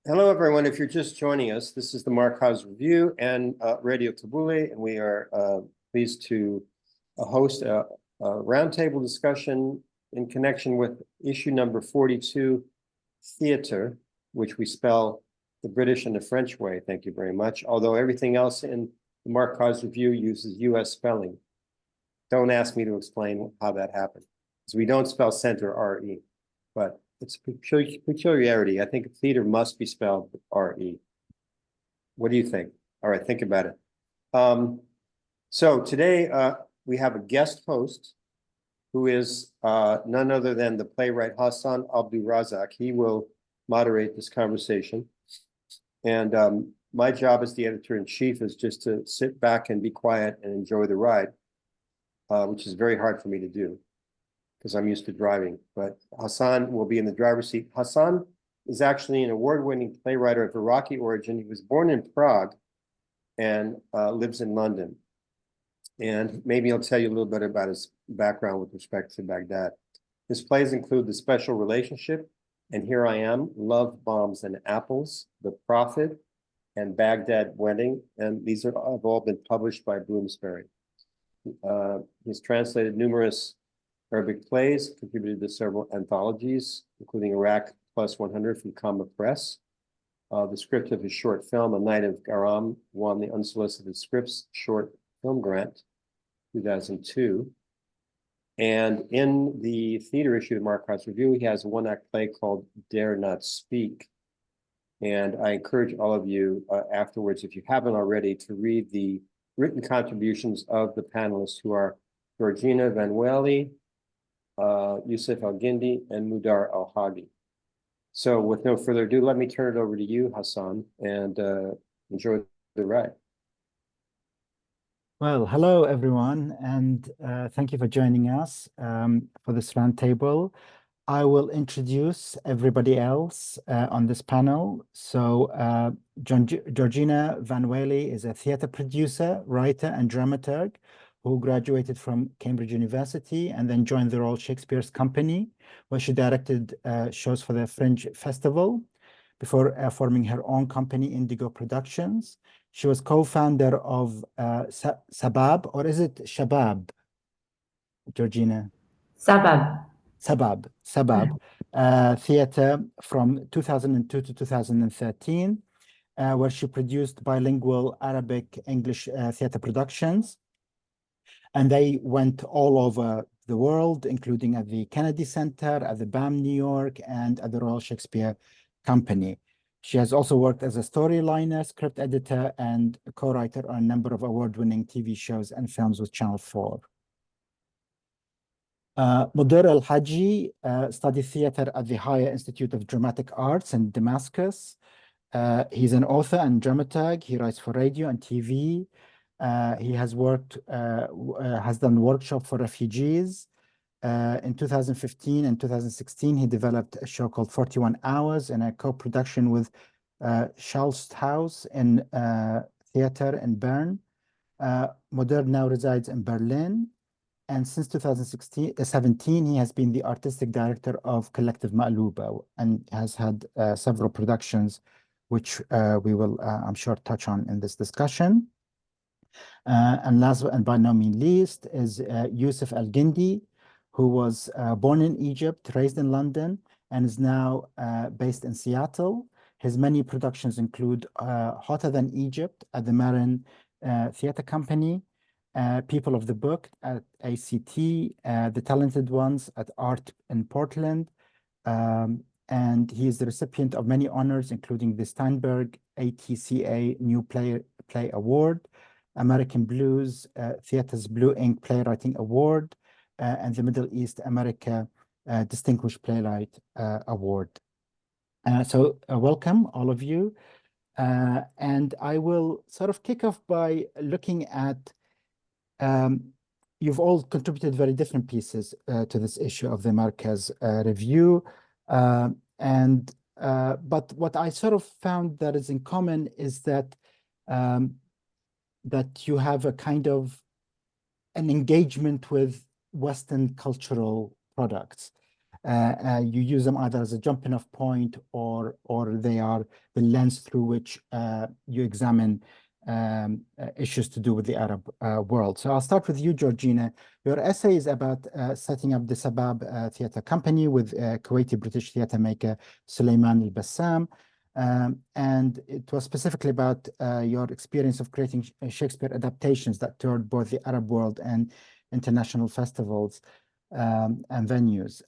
Hello, everyone. If you're just joining us, this is the Markaz Review and Radio Tabbouleh, and we are pleased to host a roundtable discussion in connection with issue number 42, Theatre, which we spell the British and the French way. Thank you very much. Although everything else in the Markaz Review uses U.S. spelling. Don't ask me to explain how that happened, because we don't spell center R-E, but it's a peculiarity. I think theater must be spelled R-E. What do you think? All right, think about it. So today we have a guest host who is none other than the playwright Hassan Abdulrazzak. He will moderate this conversation. And my job as the editor-in-chief is just to sit back and be quiet and enjoy the ride, which is very hard for me to do, because I'm used to driving, but Hassan will be in the driver's seat. Hassan is actually an award-winning playwright of Iraqi origin. He was born in Prague and lives in London. And maybe I'll tell you a little bit about his background with respect to Baghdad. His plays include The Special Relationship, and Here I Am, Love, Bombs, and Apples, The Prophet, and Baghdad Wedding. And these have all been published by Bloomsbury. He's translated numerous Arabic plays, contributed to several anthologies, including Iraq Plus 100 from Comma Press. The script of his short film, A Night of Garam, won the Unsolicited Scripts Short Film Grant, 2002. And in the theater issue of Markaz Review, he has a one-act play called Dare Not Speak. And I encourage all of you afterwards, if you haven't already, to read the written contributions of the panelists, who are Georgina Van Welie, Yussef El Guindi, and Mudar Alhaggi. So with no further ado, let me turn it over to you, Hassan, and enjoy the ride. Well, hello, everyone, and thank you for joining us for this roundtable. I will introduce everybody else on this panel. So Georgina Van Welie is a theater producer, writer, and dramaturg who graduated from Cambridge University and then joined the Royal Shakespeare's Company, where she directed shows for the Fringe Festival before forming her own company, Indigo Productions. She was co-founder of Sabab, or is it Shabab, Georgina? Sabab. Sabab theater from 2002 to 2013, where she produced bilingual Arabic-English theater productions. And they went all over the world, including at the Kennedy Center, at the BAM New York, and at the Royal Shakespeare Company. She has also worked as a storyliner, script editor, and co-writer on a number of award-winning TV shows and films with Channel 4. Mudar Alhaggi studied theater at the Higher Institute of Dramatic Arts in Damascus. He's an author and dramaturg. He writes for radio and TV. He has done workshop for refugees. In 2015 and 2016, he developed a show called 41 Hours in a co-production with Schallsthaus in theater in Bern. Mudar now resides in Berlin. And since 2017, he has been the artistic director of Collective Ma'luba and has had several productions, which we will, I'm sure, touch on in this discussion. And last and by no means least is Yussef El Guindi, who was born in Egypt, raised in London, and is now based in Seattle. His many productions include Hotter Than Egypt at the Marin Theatre Company, People of the Book at ACT, The Talented Ones at Art in Portland, and he is the recipient of many honors, including the Steinberg ATCA New Play Award, American Blues Theater's Blue Ink Playwriting Award, and the Middle East America Distinguished Playwright Award. So welcome, all of you. And I will sort of kick off by looking at, you've all contributed very different pieces to this issue of the Markaz Review. But what I sort of found that is in common is that that you have a kind of an engagement with Western cultural products. You use them either as a jumping off point or they are the lens through which you examine issues to do with the Arab world. So I'll start with you, Georgina. Your essay is about setting up the Sabab Theatre Company with Kuwaiti British theatre maker Sulaiman Al-Bassam. And it was specifically about your experience of creating Shakespeare adaptations that toured both the Arab world and international festivals and venues.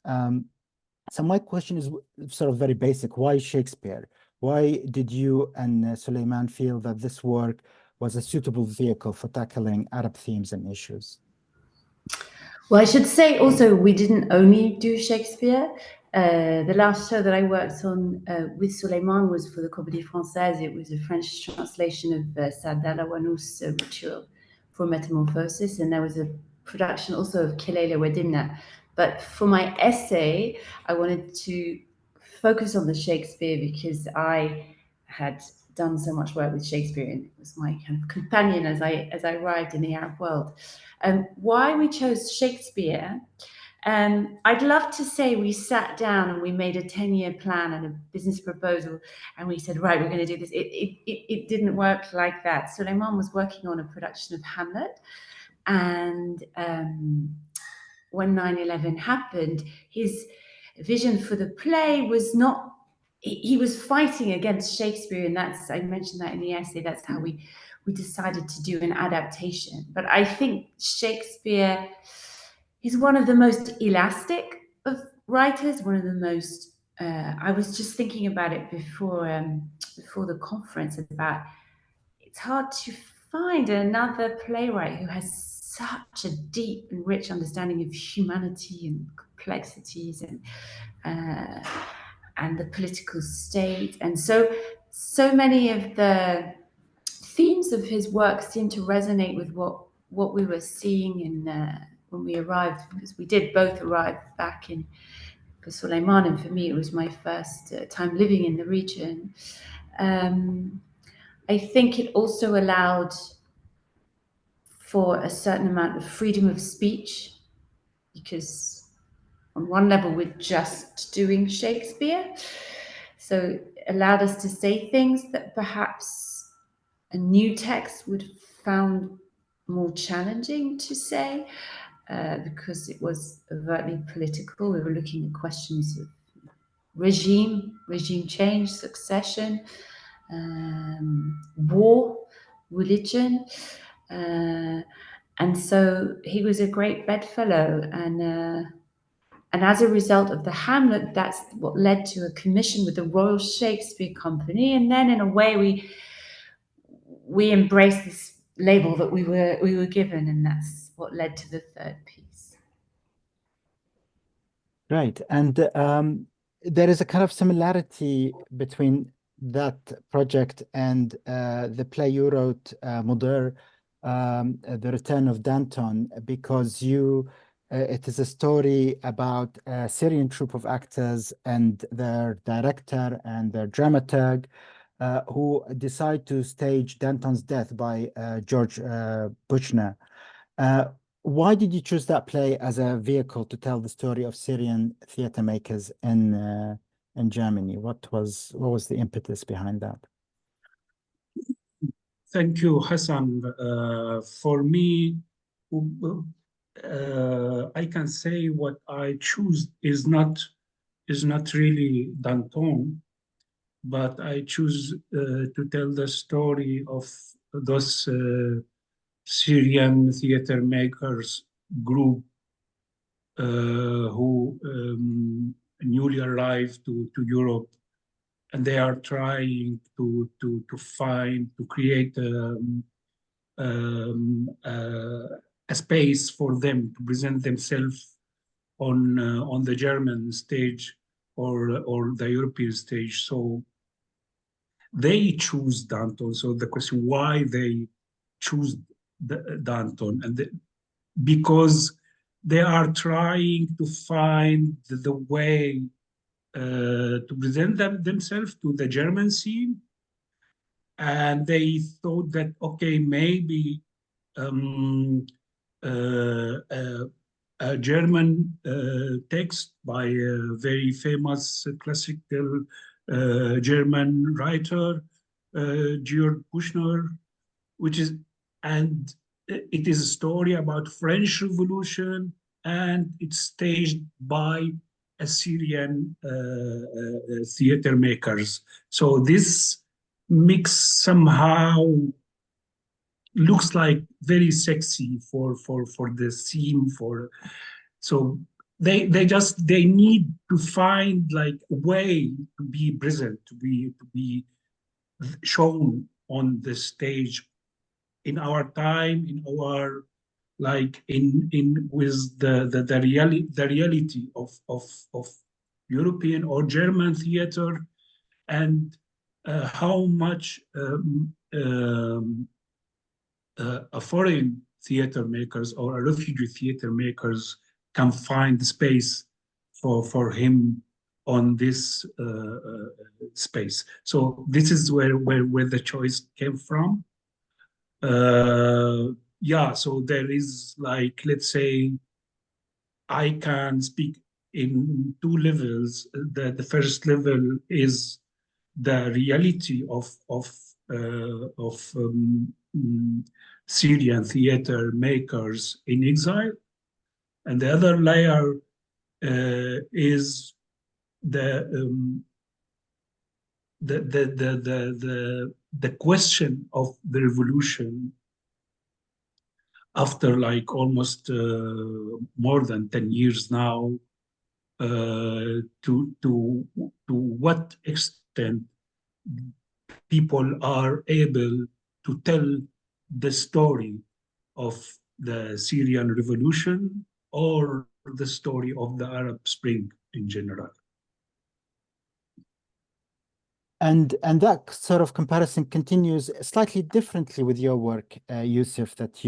So my question is sort of very basic. Why Shakespeare? Why did you and Sulaiman feel that this work was a suitable vehicle for tackling Arab themes and issues? Well, I should say also we didn't only do Shakespeare. The last show that I worked on with Sulaiman was for the Comédie Française. It was a French translation of Saad Alawanou's Ritual for Metamorphosis, and there was a production also of Kelayla Wadimna. But for my essay, I wanted to focus on the Shakespeare because I had done so much work with Shakespeare, and it was my kind of companion as I arrived in the Arab world. Why we chose Shakespeare? I'd love to say we sat down and we made a 10-year plan and a business proposal, and we said, right, we're going to do this. It didn't work like that. Sulaiman was working on a production of Hamlet, and when 9/11 happened, his vision for the play was not, he was fighting against Shakespeare, and I mentioned that in the essay. That's how we decided to do an adaptation. But I think Shakespeare is one of the most elastic of writers, one of the most, I was just thinking about it before the conference, about it's hard to find another playwright who has such a deep and rich understanding of humanity and complexities and the political state. And so many of the themes of his work seem to resonate with what we were seeing when we arrived, because we did both arrive back for Sulaiman, and for me it was my first time living in the region. I think it also allowed for a certain amount of freedom of speech, because on one level we're just doing Shakespeare, so it allowed us to say things that perhaps a new text would have found more challenging to say, because it was overtly political. We were looking at questions of regime change, succession, war, religion. And so he was a great bedfellow, and as a result of the Hamlet, that's what led to a commission with the Royal Shakespeare Company. And then in a way we embraced this label that we were given, and that's what led to the third piece. Right. And there is a kind of similarity between that project and the play you wrote, Mudar, The Return of Danton, because it is a story about a Syrian troupe of actors and their director and their dramaturg who decide to stage Danton's death by George Buchner. Why did you choose that play as a vehicle to tell the story of Syrian theatre makers in Germany? What was the impetus behind that? Thank you, Hassan. For me, I can say what I choose is not really Danton, but I choose to tell the story of those Syrian theater makers group who newly arrived to Europe, and they are trying to create a space for them to present themselves on the German stage or the European stage. So they choose Danton. So the question why they choose Danton, and because they are trying to find the way to present themselves to the German scene, and they thought that okay, maybe a a German text by a very famous classical German writer, Georg Büchner, and it is a story about French Revolution, and it's staged by a Syrian theater makers. So this mix somehow looks like very sexy for the theme. So they need to find like a way to be present, to be shown on the stage in our time, in our like in with the reality of European or German theater, and how much a foreign theater makers or a refugee theater makers can find space for him on this space. So this is where the choice came from. Yeah, so there is like, let's say, I can speak in two levels. The first level is the reality of Syrian theater makers in exile, and the other layer is the question of the revolution after like almost more than 10 years now, to what extent people are able to tell the story of the Syrian revolution or the story of the Arab Spring in general. And that sort of comparison continues slightly differently with your work, Yussef, that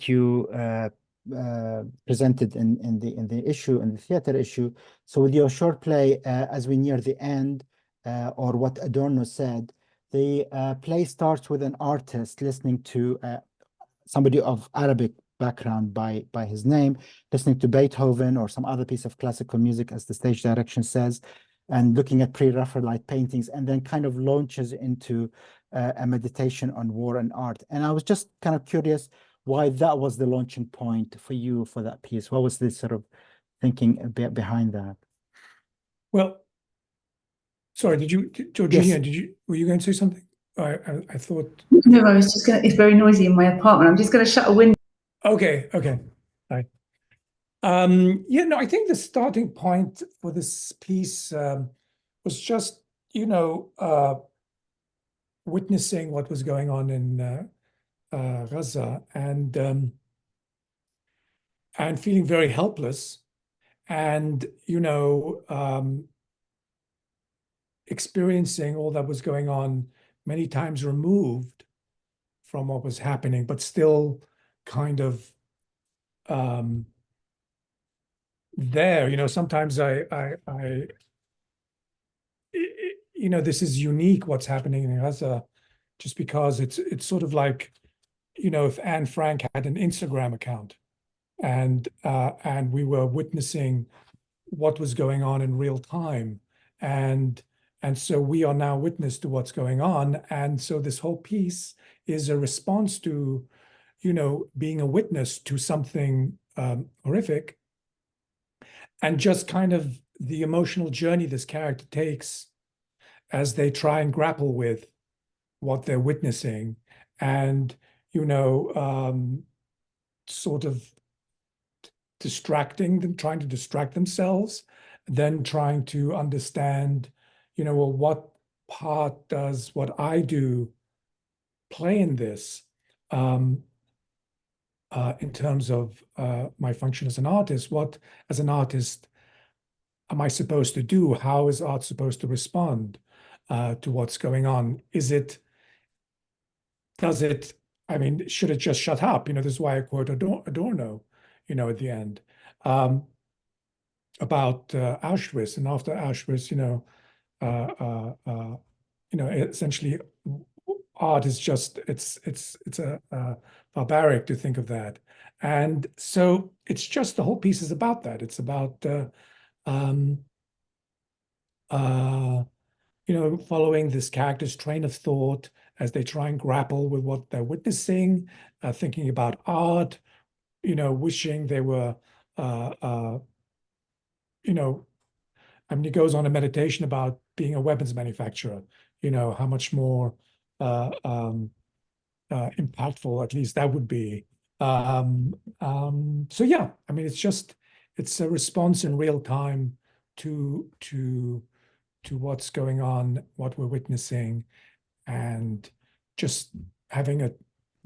you presented in the issue, in the theater issue. So with your short play, as we near the end, or what Adorno said, the play starts with an artist listening to somebody of Arabic background by his name, listening to Beethoven or some other piece of classical music, as the stage direction says, and looking at pre-Raphaelite paintings, and then kind of launches into a meditation on war and art. And I was just kind of curious why that was the launching point for you for that piece. What was the sort of thinking behind that? Well, sorry, Georgina, Yes. were you going to say something? I thought. No, I was just going to, it's very noisy in my apartment. I'm just going to shut a window. Okay. Right. Yeah, no, I think the starting point for this piece was just, witnessing what was going on in Gaza and feeling very helpless, and experiencing all that was going on many times removed from what was happening, but still kind of there. Sometimes this is unique what's happening in Gaza, just because it's sort of like, if Anne Frank had an Instagram account and we were witnessing what was going on in real time, and so we are now witness to what's going on, and so this whole piece is a response to being a witness to something horrific, and just kind of the emotional journey this character takes as they try and grapple with what they're witnessing, and sort of distracting them, trying to distract themselves, then trying to understand, well, what part does what I do play in this, in terms of my function as an artist? What, as an artist, am I supposed to do? How is art supposed to respond to what's going on? Should it just shut up? This is why I quote Adorno, at the end, about Auschwitz. And after Auschwitz, essentially art is just, it's barbaric to think of that. And so it's just, the whole piece is about that. It's about, following this character's train of thought as they try and grapple with what they're witnessing, thinking about art, wishing they were, he goes on a meditation about being a weapons manufacturer, how much more impactful, at least that would be. So yeah, it's a response in real time to what's going on, what we're witnessing, and just having a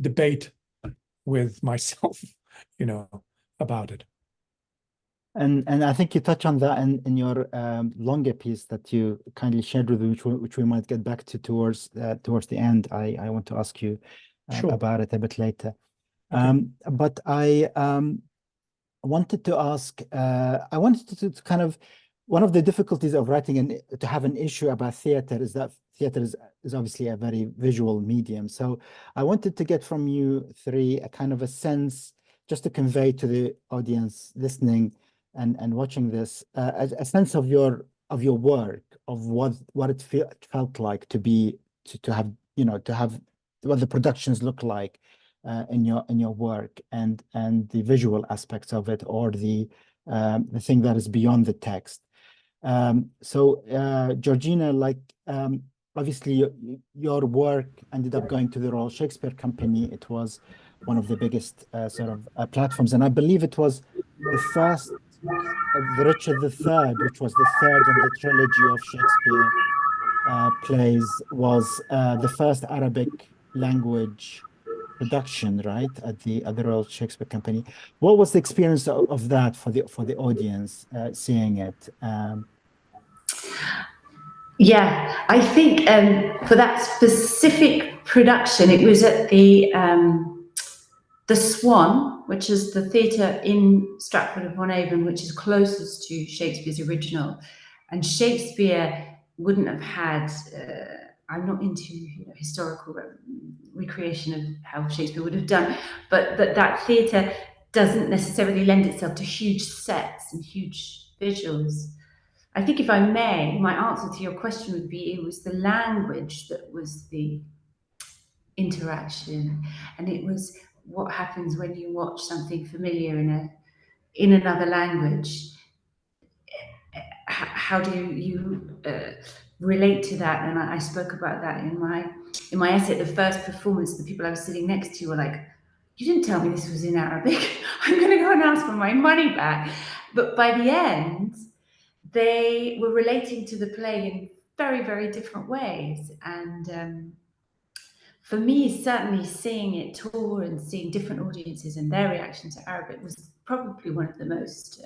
debate with myself, about it. And I think you touch on that in your longer piece that you kindly shared with me, which we might get back to towards the end. I want to ask you Sure. about it a bit later. Okay. But I wanted to ask, I wanted to kind of, one of the difficulties of writing and to have an issue about theater is that theater is obviously a very visual medium. So I wanted to get from you three a kind of a sense, just to convey to the audience listening and watching this, a sense of your work, of what it felt like to have what the productions look like in your work, and the visual aspects of it, or the thing that is beyond the text. So Georgina, obviously your work ended up going to the Royal Shakespeare Company. It was one of the biggest platforms, and I believe it was the first, the Richard III, which was the third in the trilogy of Shakespeare plays, was the first Arabic language production, right, at the Royal Shakespeare Company. What was the experience of that for the audience seeing it? Yeah, I think for that specific production, it was at the Swan, which is the theatre in Stratford-upon-Avon, which is closest to Shakespeare's original. And Shakespeare wouldn't have had, I'm not into historical recreation of how Shakespeare would have done, but that theatre doesn't necessarily lend itself to huge sets and huge visuals. I think, if I may, my answer to your question would be it was the language that was the interaction, and it was what happens when you watch something familiar in another language. How do you relate to that? And I spoke about that in my essay. The first performance, the people I was sitting next to were like, "You didn't tell me this was in Arabic. I'm going to go and ask for my money back." But by the end, they were relating to the play in very, very different ways. And for me, certainly seeing it tour and seeing different audiences and their reaction to Arabic was probably one of the most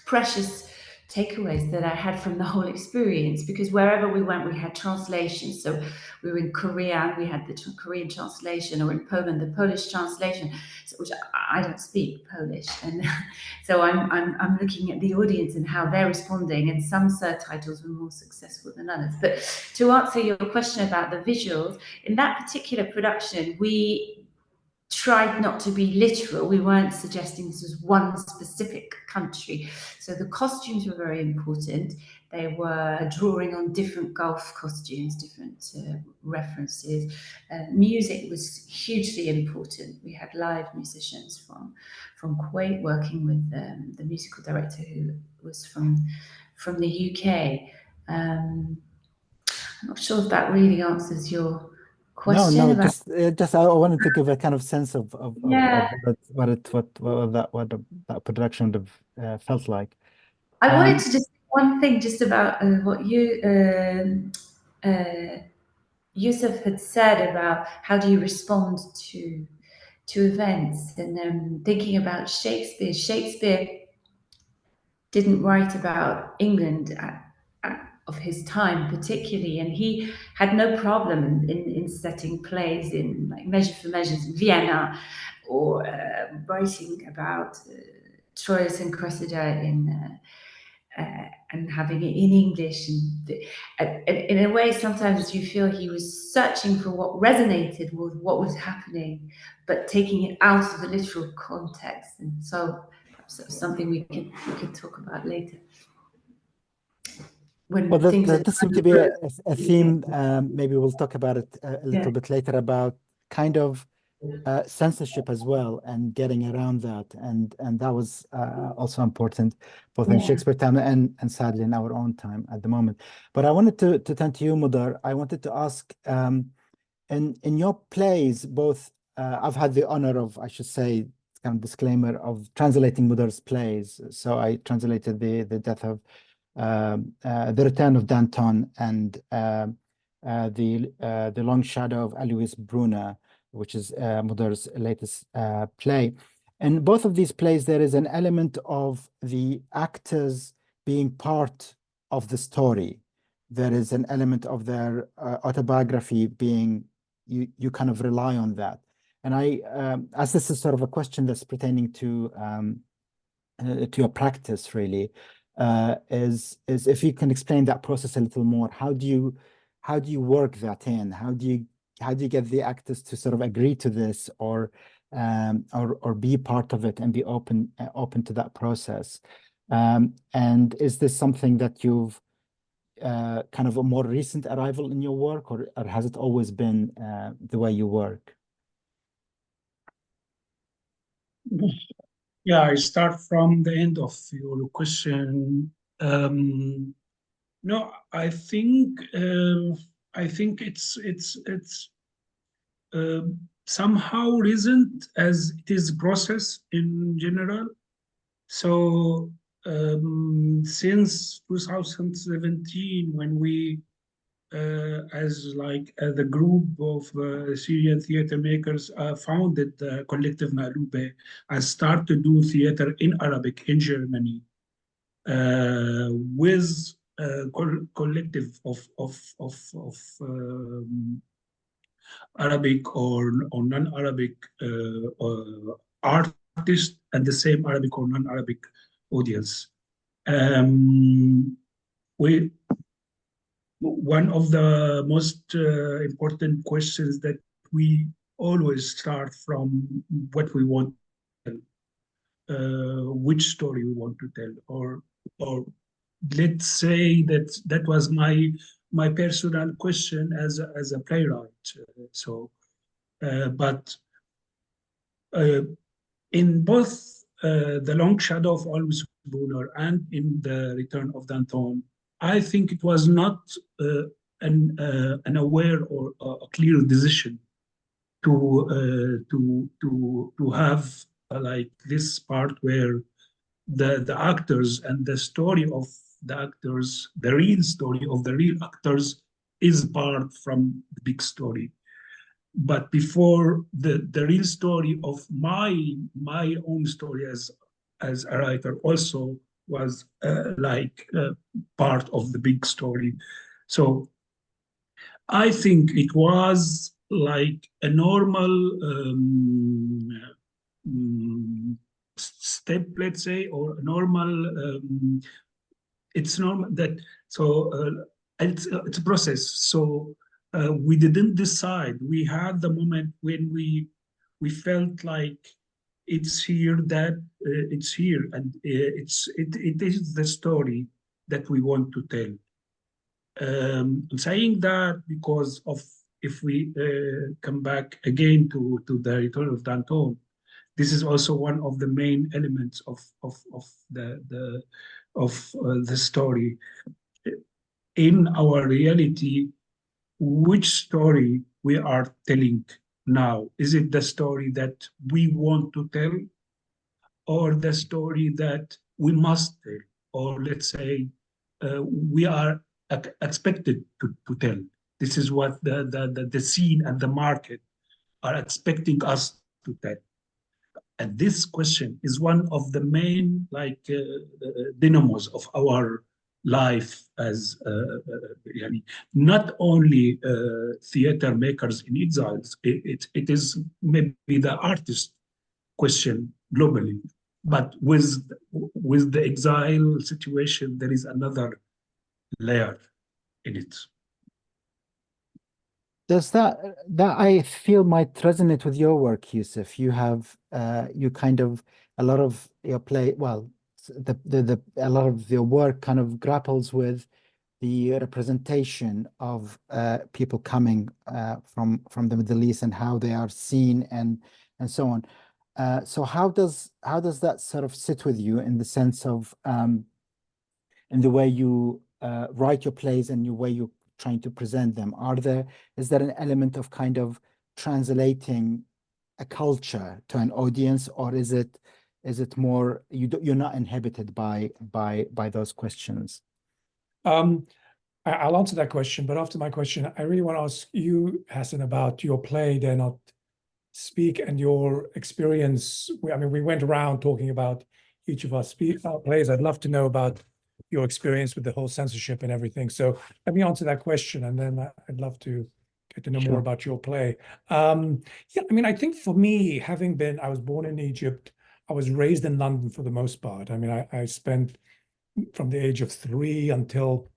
precious takeaways that I had from the whole experience, because wherever we went, we had translations. So we were in Korea, and we had the Korean translation, or in Poland, the Polish translation, which I don't speak Polish, and so I'm looking at the audience and how they're responding, and some subtitles were more successful than others. But to answer your question about the visuals, in that particular production, we tried not to be literal. We weren't suggesting this was one specific country. So the costumes were very important. They were drawing on different Gulf costumes, different references. Music was hugely important. We had live musicians from Kuwait working with the musical director, who was from the UK. I'm not sure if that really answers your question. No, just I wanted to give a kind of sense of Yeah. what that production would have felt like. I wanted to just one thing just about what you Yussef had said about how do you respond to events, and thinking about Shakespeare. Shakespeare didn't write about England of his time particularly, and he had no problem in setting plays in like Measure for Measures in Vienna, or writing about Troilus and Cressida and having it in English, and in a way, sometimes you feel he was searching for what resonated with what was happening, but taking it out of the literal context. And so, perhaps something we could talk about later. Well, that seems to be a theme. Maybe we'll talk about it a little bit later, about kind of censorship as well, and getting around that, and that was also important both in Shakespeare time and sadly in our own time at the moment. But I wanted to turn to you, Mudar. I wanted to ask, in your plays, both I've had the honor of, I should say, kind of disclaimer, of translating Mudar's plays. So I translated the death of the Return of Danton and the Long Shadow of Alois Brunner, which is Mudar's latest play. And both of these plays, there is an element of the actors being part of the story. There is an element of their autobiography being, you kind of rely on that. And I, as this is sort of a question that's pertaining to your practice, really, is if you can explain that process a little more. How do you work that in? How do you get the actors to sort of agree to this, or be part of it and be open to that process? And is this something that you've kind of a more recent arrival in your work, or has it always been the way you work? Yeah, I start from the end of your question. No, I think it's somehow recent as it is process in general. So since 2017, when we as the group of Syrian theater makers founded the Collective Ma'loube and start to do theater in Arabic in Germany with a collective of Arabic or non-Arabic artists and the same Arabic or non-Arabic audience. One of the most important questions that we always start from what we want to tell, which story we want to tell, or let's say that was my personal question as a playwright. But in both The Long Shadow of Alois Brunner and in The Return of Danton, I think it was not an aware or a clear decision to have like this part where the actors and the story of the actors, the real story of the real actors, is part from the big story. But before the real story of my own story as a writer also was part of the big story. So I think it was like a normal step, let's say, or a normal, it's normal that, so it's a process. So we didn't decide. We had the moment when we felt like it's here, that it's here, and it is the story that we want to tell. I'm saying that because of, if we come back again to The Return of Danton, this is also one of the main elements of the story. In our reality, which story we are telling now? Is it the story that we want to tell, or the story that we must tell, or let's say we are expected to tell? This is what the scene and the market are expecting us to tell. And this question is one of the main dynamos of our life as not only theater makers in exiles. It is maybe the artist question globally. But with the exile situation, there is another layer in it. Does that I feel might resonate with your work, Yussef? You have you kind of a lot of your play, well, a lot of your work kind of grapples with the representation of people coming from the Middle East and how they are seen and so on. So how does that sort of sit with you in the sense of in the way you write your plays and the way you trying to present them? Is there an element of kind of translating a culture to an audience, or is it more you're not inhibited by those questions? I'll answer that question, but after my question, I really want to ask you, Hassan, about your play, Dare Not Speak, and your experience. I mean, we went around talking about each of our plays. I'd love to know about your experience with the whole censorship and everything. So let me answer that question, and then I'd love to get to know more about your play. Yeah, I mean, I think for me, I was born in Egypt. I was raised in London for the most part. I mean, I spent from the age of 3 until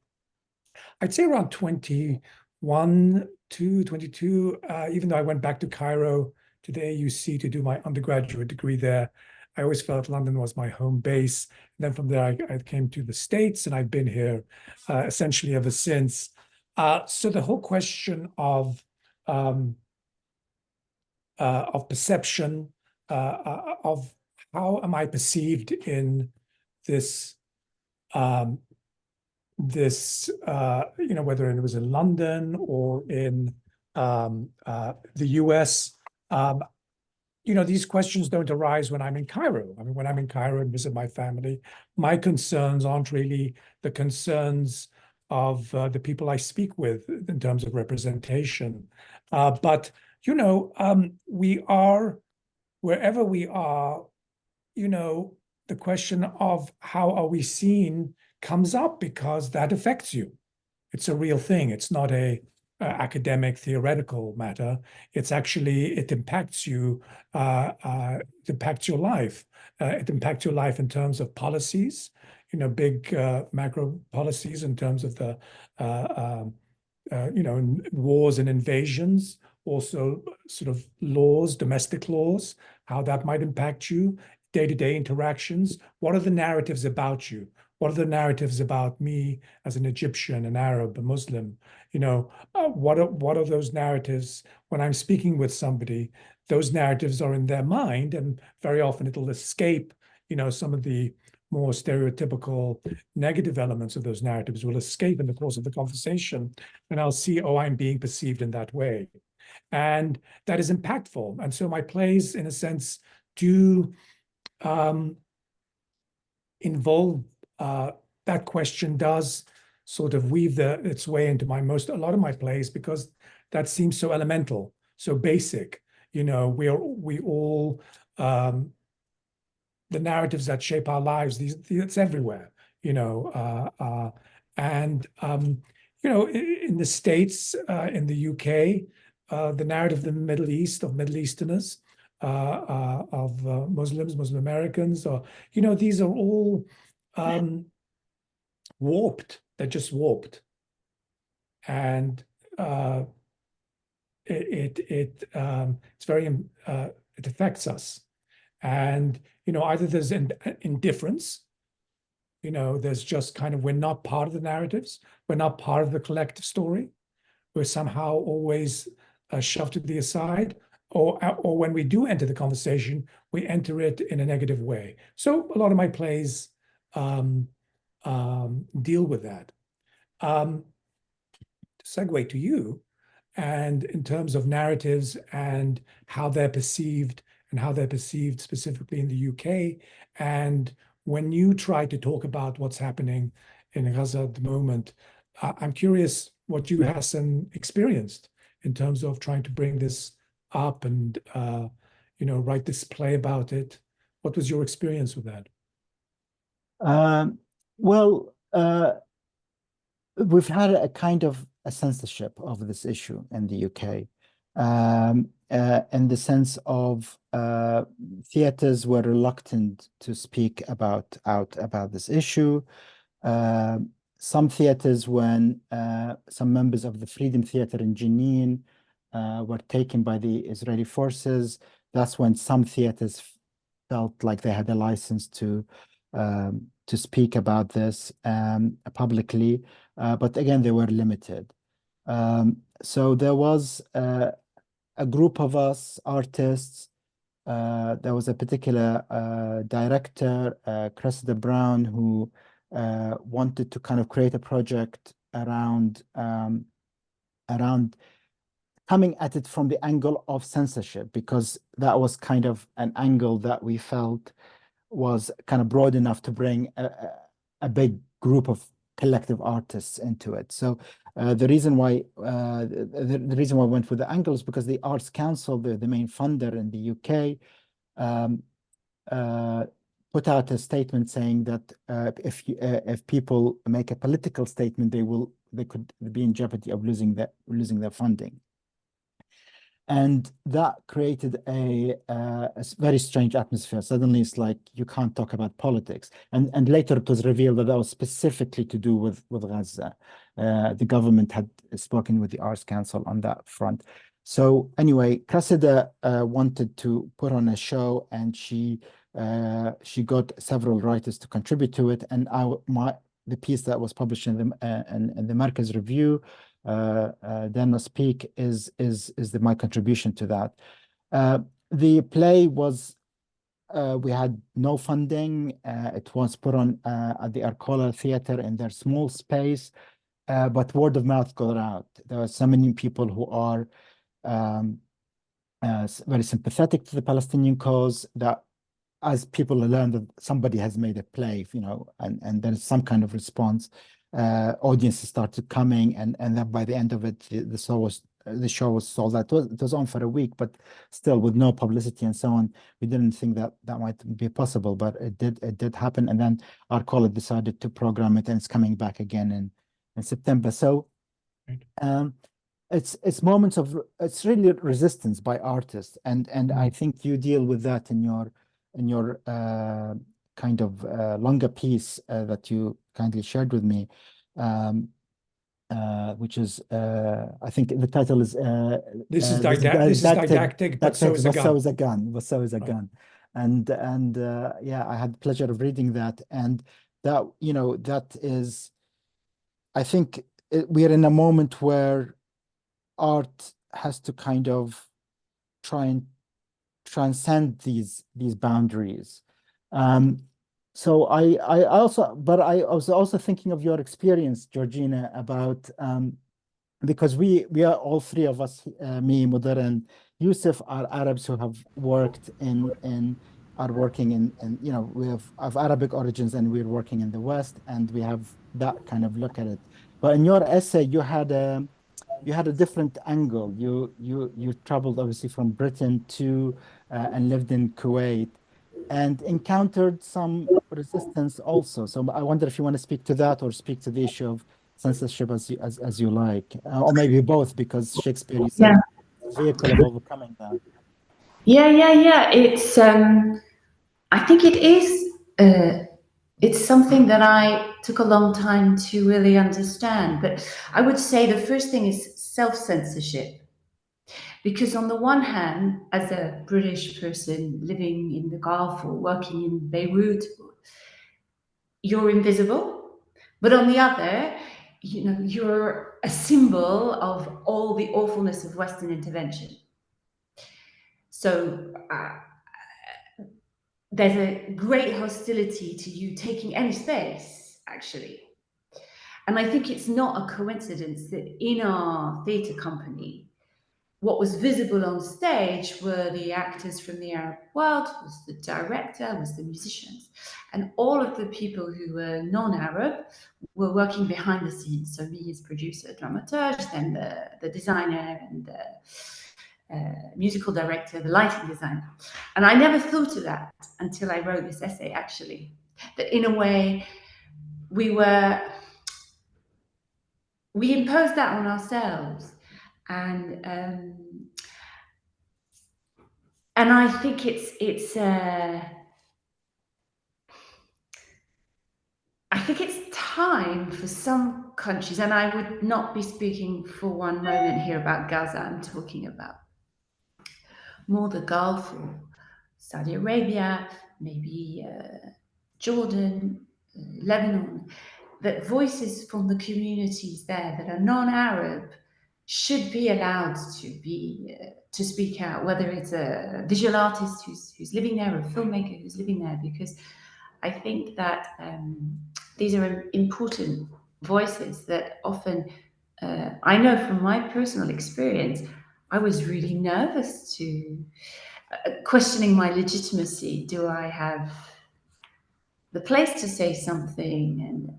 I'd say around 21 to 22, even though I went back to Cairo to the AUC to do my undergraduate degree there. I always felt London was my home base. And then from there, I came to the States, and I've been here essentially ever since. So the whole question of perception, of how am I perceived in this, you know, whether it was in London or in the US, you know, these questions don't arise when I'm in Cairo. I mean, when I'm in Cairo and visit my family, my concerns aren't really the concerns of the people I speak with in terms of representation. But, you know, we are, wherever we are, you know, the question of how are we seen comes up because that affects you. It's a real thing. It's not a academic theoretical matter. It's actually, it impacts you, it impacts your life. It impacts your life in terms of policies, you know, big macro policies in terms of the, you know, wars and invasions, also sort of laws, domestic laws, how that might impact you, day-to-day interactions. What are the narratives about you? What are the narratives about me as an Egyptian, an Arab, a Muslim? You know, what are those narratives when I'm speaking with somebody? Those narratives are in their mind, and very often it'll escape, you know, some of the more stereotypical negative elements of those narratives will escape in the course of the conversation. And I'll see, oh, I'm being perceived in that way. And that is impactful. And so my plays, in a sense, do involve that question, does sort of weave its way into a lot of my plays, because that seems so elemental, so basic. You know, we all the narratives that shape our lives. It's everywhere. You know, and you know, in the States, in the UK, the narrative of the Middle East, of Middle Easterners, of Muslims, Muslim Americans, or, you know, these are all warped. They're just warped, and it's very it affects us. And, you know, either there's indifference, you know, there's just kind of, we're not part of the narratives, we're not part of the collective story, we're somehow always shoved to the aside, or when we do enter the conversation, we enter it in a negative way. So a lot of my plays deal with that. To segue to you, and in terms of narratives and how they're perceived, and how they're perceived specifically in the UK, and when you try to talk about what's happening in Gaza at the moment, I'm curious what you, Hassan, experienced in terms of trying to bring this up and, you know, write this play about it. What was your experience with that? Well, we've had a kind of a censorship of this issue in the UK. in the sense of theaters were reluctant to speak out about this issue. Some theaters, when some members of the Freedom Theater in Jenin were taken by the Israeli forces, that's when some theaters felt like they had a license to speak about this publicly, but again, they were limited. So there was a group of us artists. There was a particular director, Cressida Brown, who wanted to kind of create a project around coming at it from the angle of censorship, because that was kind of an angle that we felt was kind of broad enough to bring a big group of collective artists into it. So the reason why the reason why I went with the angle is because the Arts Council, the main funder in the UK, put out a statement saying that if people make a political statement, they could be in jeopardy of losing their funding. And that created a very strange atmosphere. Suddenly, it's like you can't talk about politics. And later, it was revealed that was specifically to do with Gaza. The government had spoken with the Arts Council on that front. So anyway, Cressida wanted to put on a show, and she got several writers to contribute to it. And the piece that was published in the Markaz Review, Then I Speak, is my contribution to that. The play was, we had no funding. It was put on at the Arcola Theatre in their small space, but word of mouth got out. There are so many people who are very sympathetic to the Palestinian cause, that as people learn that somebody has made a play, and there's some kind of response, audiences started coming, and then by the end of it, the show was sold out. It was on for a week, but still with no publicity and so on, we didn't think that might be possible, but it did happen. And then Arcola decided to program it, and it's coming back again in September. So it's moments of, it's really resistance by artists, and I think you deal with that in your kind of longer piece that you kindly shared with me, which is, I think the title is this is didactic, but so is a gun. But so is a gun. And yeah, I had the pleasure of reading that, and that, that is, I think we're in a moment where art has to kind of try and transcend these boundaries. So I was also thinking of your experience, Georgina, about because we are, all three of us, me, Mudar, and Yussef, are Arabs who have worked are working in we have Arabic origins, and we're working in the West, and we have that kind of look at it. But in your essay, you had a different angle. You traveled obviously from Britain to and lived in Kuwait, and encountered some resistance also. So I wonder if you want to speak to that, or speak to the issue of censorship as you like, or maybe both, because Shakespeare is a vehicle of overcoming that. Yeah. It's I think it is. It's something that I took a long time to really understand. But I would say the first thing is self-censorship. Because on the one hand, as a British person living in the Gulf or working in Beirut, you're invisible. But on the other, you're a symbol of all the awfulness of Western intervention. So there's a great hostility to you taking any space, actually. And I think it's not a coincidence that in our theatre company, what was visible on stage were the actors from the Arab world, was the director, was the musicians. And all of the people who were non-Arab were working behind the scenes. So me as producer, dramaturge, then the designer, and the musical director, the lighting designer. And I never thought of that until I wrote this essay, actually. That in a way, we imposed that on ourselves. And And I think I think it's time for some countries, and I would not be speaking for one moment here about Gaza. I'm talking about more the Gulf or Saudi Arabia, maybe Jordan, Lebanon, that voices from the communities there that are non-Arab should be allowed to speak out, whether it's a visual artist who's living there or a filmmaker who's living there, because I think that these are important voices that often, I know from my personal experience, I was really nervous to questioning my legitimacy. Do I have the place to say something? And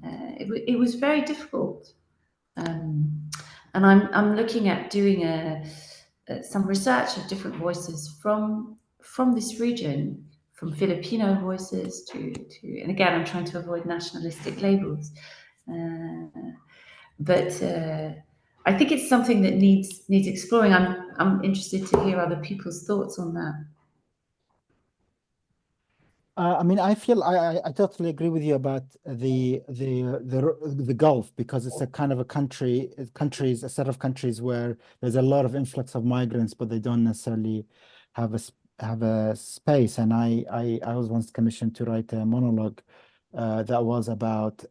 it was very difficult. And I'm looking at doing some research of different voices from this region, from Filipino voices to and again, I'm trying to avoid nationalistic labels, but I think it's something that needs exploring. I'm interested to hear other people's thoughts on that. I mean, I feel I totally agree with you about the Gulf, because it's a kind of a a set of countries where there's a lot of influx of migrants, but they don't necessarily have a space. And I was once commissioned to write a monologue that was about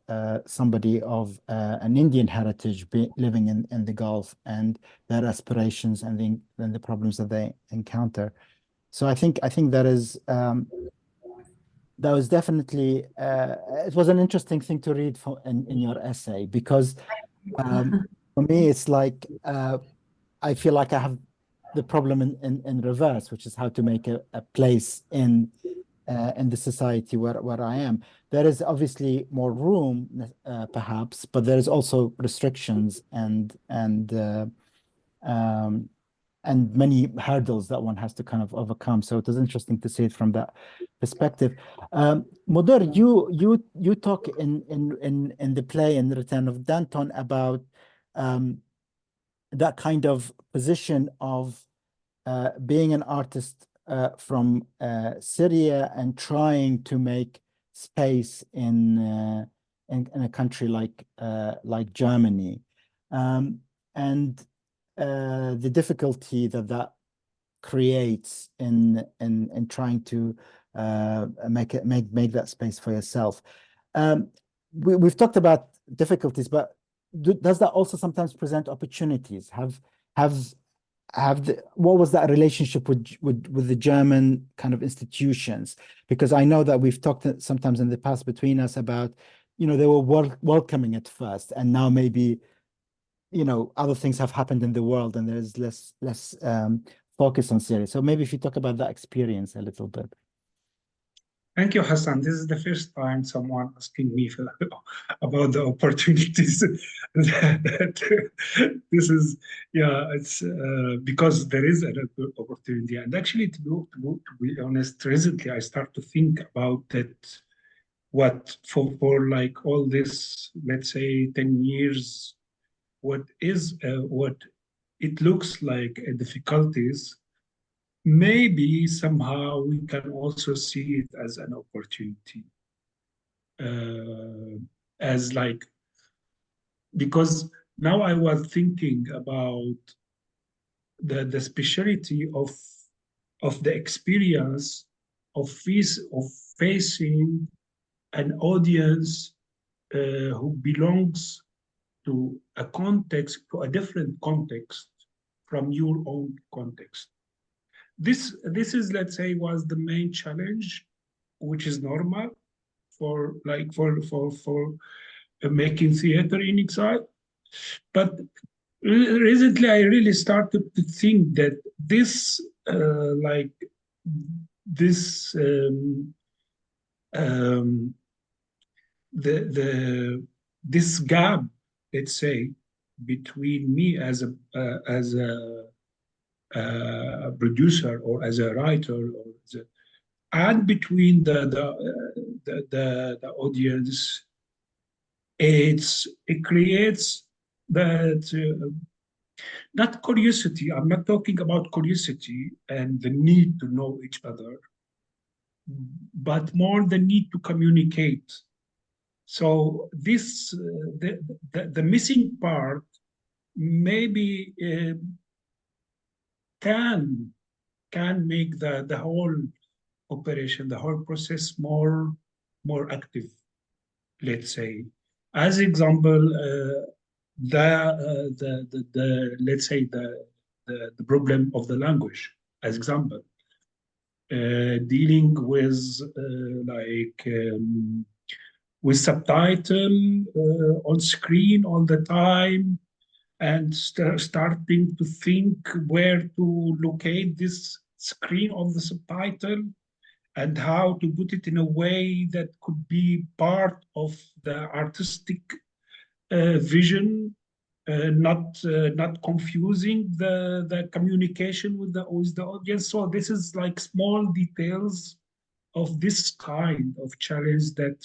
somebody of an Indian heritage living in the Gulf, and their aspirations and the problems that they encounter. So I think that was definitely it was an interesting thing to read in your essay, because for me it's like I feel like I have the problem in reverse, which is how to make a place in the society where I am. There is obviously more room, perhaps, but there is also restrictions and many hurdles that one has to kind of overcome. So it was interesting to see it from that perspective. Mudar, you talk in the play in Return of Danton about that kind of position of being an artist from Syria and trying to make space in a country like Germany, and the difficulty that creates in trying to make that space for yourself. We've talked about difficulties, but does that also sometimes present opportunities? What was that relationship with the German kind of institutions? Because I know that we've talked sometimes in the past between us about, they were welcoming at first, and now maybe other things have happened in the world and there's less focus on Syria. So maybe if you talk about that experience a little bit. Thank you, Hassan. This is the first time someone asking me about the opportunities. This is, it's because there is an opportunity. And actually, to be honest, recently I start to think about that. What for like all this, let's say 10 years, what it looks like difficulties, maybe somehow we can also see it as an opportunity, as like, because now I was thinking about the speciality of the experience of facing an audience who belongs to a context, to a different context from your own context. This is, let's say, was the main challenge, which is normal for making theater in exile. But recently, I really started to think that this this gap, let's say, between me as a producer or as a writer, and between the audience, it creates that Not curiosity. I'm not talking about curiosity and the need to know each other, but more the need to communicate. So this the missing part maybe can make the whole operation, the whole process more active. Let's say, as example, let's say the problem of the language, as example, dealing with with subtitle on screen all the time, and starting to think where to locate this screen of the subtitle and how to put it in a way that could be part of the artistic vision, not confusing the communication with the audience. So this is like small details of this kind of challenge that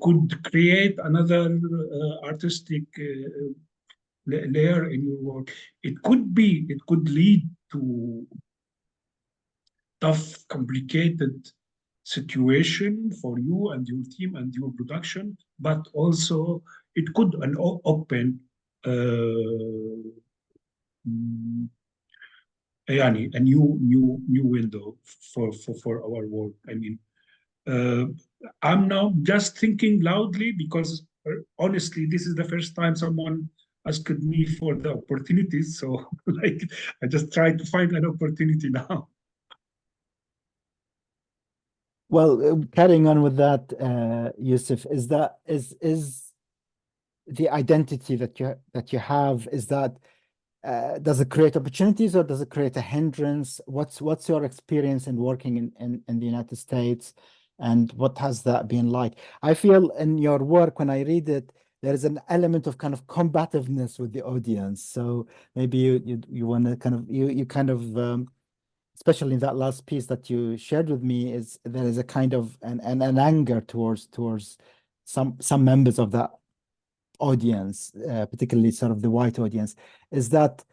could create another artistic layer in your work. It could lead to tough, complicated situation for you and your team and your production, but also it could open a new window for our work. I mean, I'm now just thinking loudly because honestly, this is the first time someone asked me for the opportunities. So like, I just try to find an opportunity now. Well, carrying on with that, Yussef, is the identity that you have, is that does it create opportunities or does it create a hindrance? What's your experience in working in the United States, and what has that been like? I feel in your work, when I read it, there is an element of kind of combativeness with the audience. So maybe you want to kind of especially in that last piece that you shared with me, is there is a kind of an anger towards some members of that audience, particularly sort of the white audience. Is that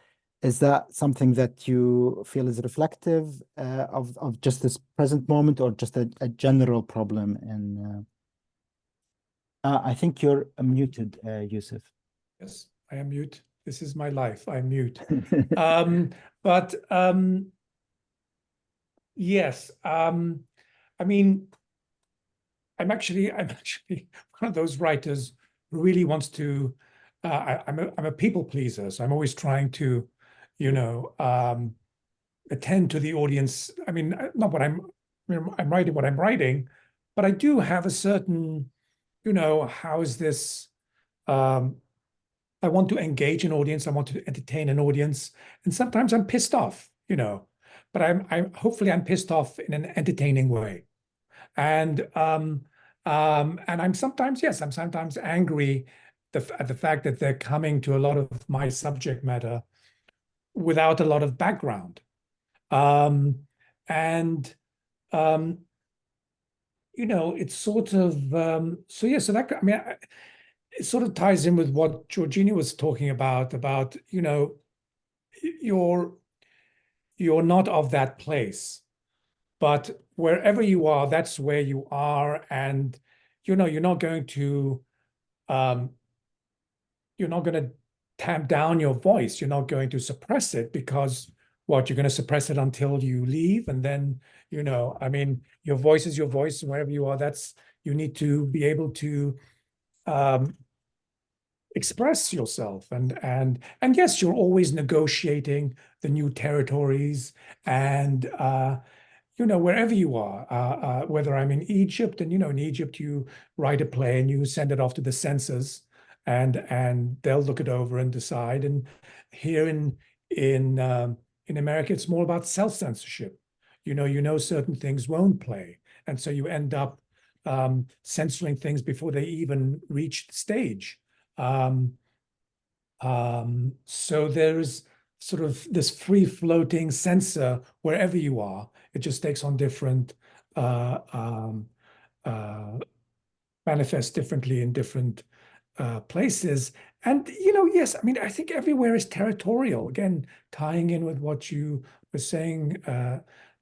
something that you feel is reflective of just this present moment, or just a general problem? And I think you're muted, Yussef. Yes, I am mute. This is my life. I'm mute. Yes. I mean, I'm actually one of those writers who really wants to. I'm a people pleaser, so I'm always trying to, attend to the audience. I mean, not what I'm writing what I'm writing, but I do have a certain, how is this? I want to engage an audience. I want to entertain an audience, and sometimes I'm pissed off, but hopefully I'm pissed off in an entertaining way. And I'm sometimes angry at the fact that they're coming to a lot of my subject matter without a lot of background. It's sort of so that, I mean, it sort of ties in with what Georgina was talking about you're not of that place, but wherever you are, that's where you are. And you're not going to tamp down your voice. You're not going to suppress it, because you're going to suppress it until you leave. And then, I mean, your voice is your voice, and wherever you are, you need to be able to express yourself. And yes, you're always negotiating the new territories, and wherever you are, whether I'm in Egypt, and in Egypt you write a play and you send it off to the censors, and they'll look it over and decide. And here in America, it's more about self-censorship. Certain things won't play, and so you end up censoring things before they even reach the stage. So there's sort of this free-floating censor wherever you are. It just takes on different, manifests differently in different places. And, yes, I mean, I think everywhere is territorial. Again, tying in with what you were saying,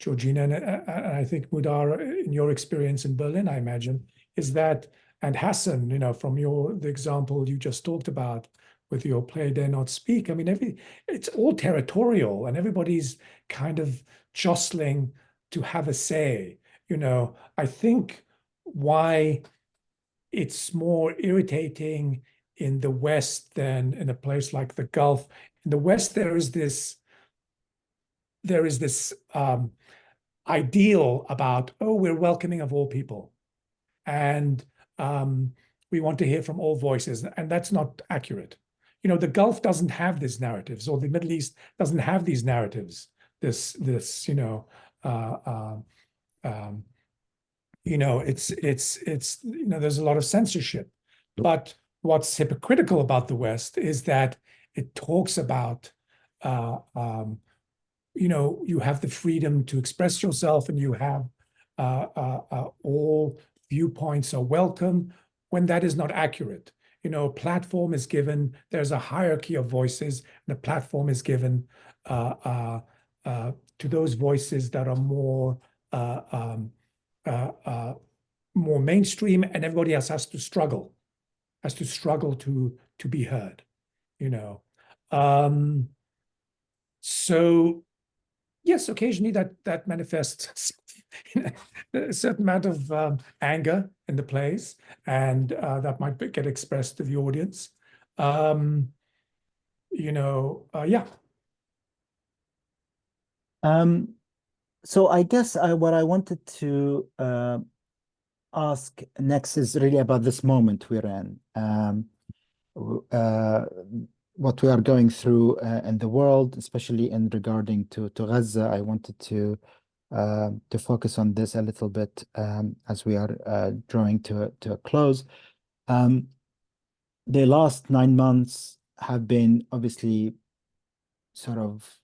Georgina, and I think Mudar, in your experience in Berlin, I imagine, is that, and Hassan, from the example you just talked about with your play Dare Not Speak, I mean, it's all territorial and everybody's kind of jostling to have a say. I think why it's more irritating in the West than in a place like the Gulf. In the West, there is this ideal about, oh, we're welcoming of all people, and we want to hear from all voices, and that's not accurate. The Gulf doesn't have these narratives, or the Middle East doesn't have these narratives. There's a lot of censorship. But what's hypocritical about the West is that it talks about, you have the freedom to express yourself, and you have all viewpoints are welcome, when that is not accurate. A platform is given, there's a hierarchy of voices, and a platform is given to those voices that are more mainstream, and everybody else has to struggle to be heard. So yes, occasionally that manifests a certain amount of anger in the plays, and that might get expressed to the audience. Yeah. So I guess what I wanted to ask next is really about this moment we're in. What we are going through in the world, especially in regarding to Gaza. I wanted to focus on this a little bit as we are drawing to a close. The last 9 months have been obviously sort of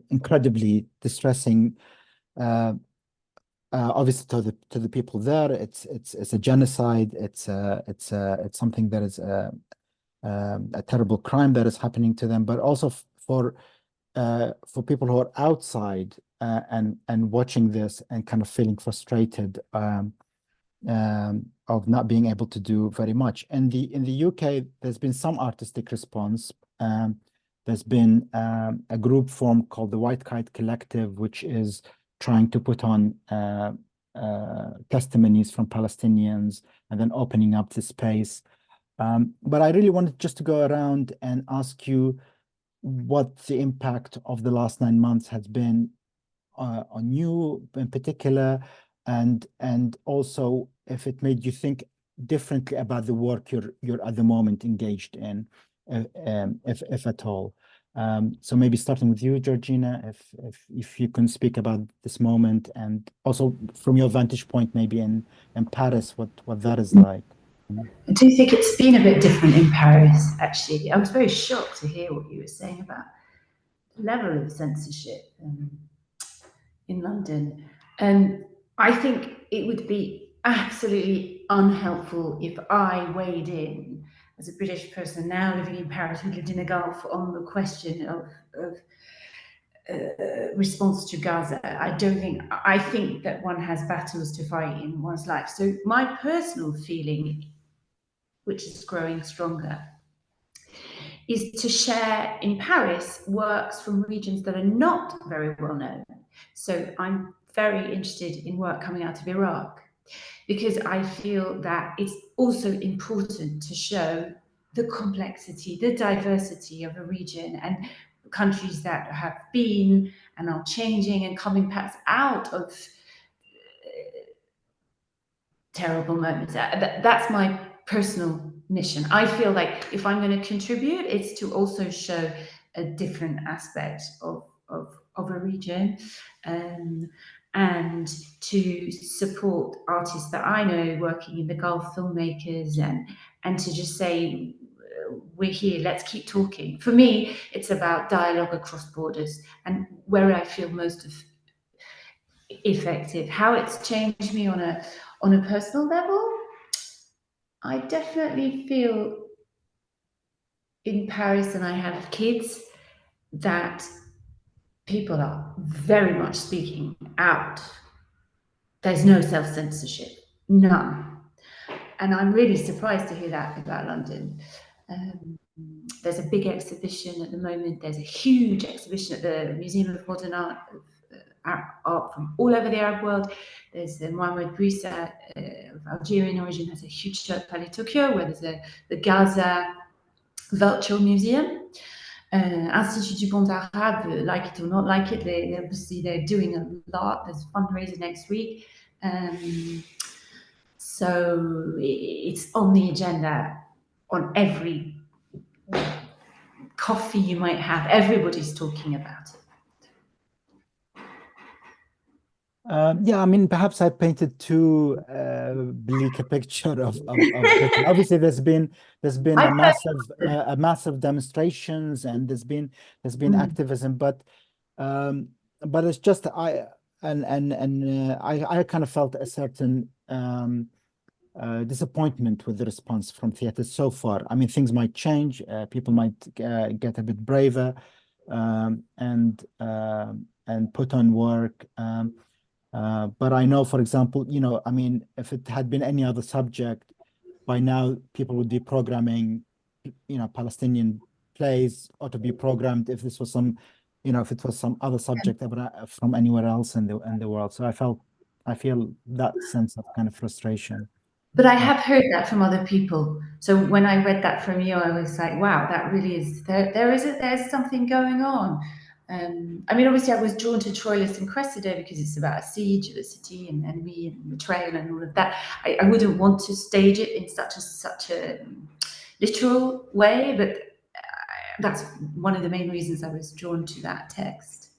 incredibly distressing. Obviously to the people there, it's a genocide. It's something that is a terrible crime that is happening to them, but also for people who are outside and watching this and kind of feeling frustrated of not being able to do very much. In the UK, there's been some artistic response. There's been a group formed called the White Kite Collective, which is trying to put on testimonies from Palestinians and then opening up the space. But I really wanted just to go around and ask you what the impact of the last 9 months has been on you in particular, and also if it made you think differently about the work you're at the moment engaged in, if at all. So maybe starting with you, Georgina, if you can speak about this moment, and also from your vantage point, maybe in Paris, what that is like. I do think it's been a bit different in Paris, actually. I was very shocked to hear what you were saying about the level of censorship in London. I think it would be absolutely unhelpful if I weighed in as a British person now living in Paris who lived in the Gulf on the question of response to Gaza. I think that one has battles to fight in one's life. So my personal feeling, which is growing stronger, is to share in Paris works from regions that are not very well known. So I'm very interested in work coming out of Iraq, because I feel that it's also important to show the complexity, the diversity of a region, and countries that have been and are changing and coming perhaps out of terrible moments. That's my personal mission. I feel like if I'm going to contribute, it's to also show a different aspect of a region, and to support artists that I know working in the Gulf, filmmakers, and to just say, we're here, let's keep talking. For me, it's about dialogue across borders, and where I feel most effective. How it's changed me on a personal level, I definitely feel in Paris and I have kids, that people are very much speaking out. There's no self-censorship, none. And I'm really surprised to hear that about London. There's a big exhibition at the moment. There's a huge exhibition at the Museum of Modern Art, art from all over the Arab world. There's the Mohamed Bouissa of Algerian origin has a huge show at Palais Tokyo, where there's the Gaza Virtual Museum. Institut du Monde Arabe, like it or not like it, they're doing a lot. There's a fundraiser next week. So it's on the agenda on every coffee you might have. Everybody's talking about it. Yeah, I mean, perhaps I painted too bleak a picture of Britain. Obviously, there's been a massive demonstrations, and there's been activism, but it's just I kind of felt a certain disappointment with the response from theaters so far. I mean, things might change, people might get a bit braver, and put on work. But I know, for example, I mean, if it had been any other subject, by now people would be programming, Palestinian plays ought to be programmed if this was some, if it was some other subject from anywhere else in the world. So I feel that sense of kind of frustration. But I have heard that from other people. So when I read that from you, I was like, wow, that really is, there's something going on. I mean, obviously I was drawn to Troilus and Cressida because it's about a siege of a city and enemy and betrayal and all of that. I wouldn't want to stage it in such a literal way, but that's one of the main reasons I was drawn to that text.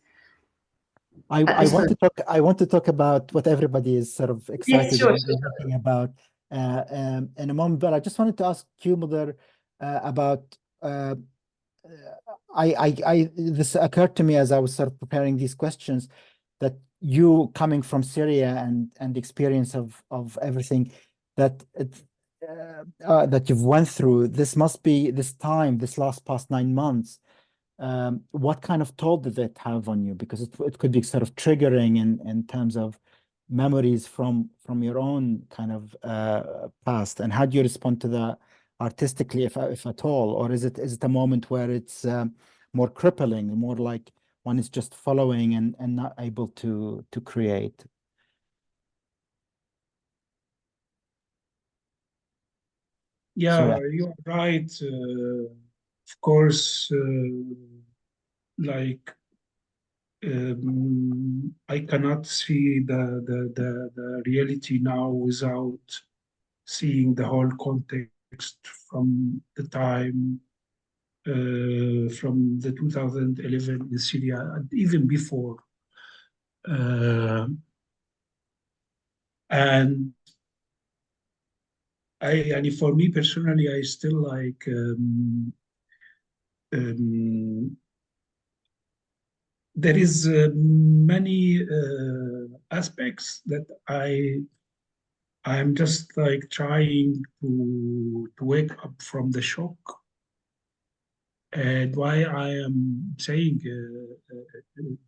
I want to talk about what everybody is sort of excited sure. talking about in a moment, but I just wanted to ask you, Mudar, about this occurred to me as I was sort of preparing these questions, that you coming from Syria and the experience of everything that you've went through, this must be this past 9 months. What kind of toll did it have on you? Because it could be sort of triggering in terms of memories from your own kind of past. And how do you respond to that artistically, if at all? Or is it a moment where it's more crippling, more like one is just following and not able to create? Yeah, you're right. Of course, like I cannot see the reality now without seeing the whole context from the time from the 2011 in Syria and even before. And for me personally, I still like there is many aspects that I'm just like trying to wake up from the shock. And why I am saying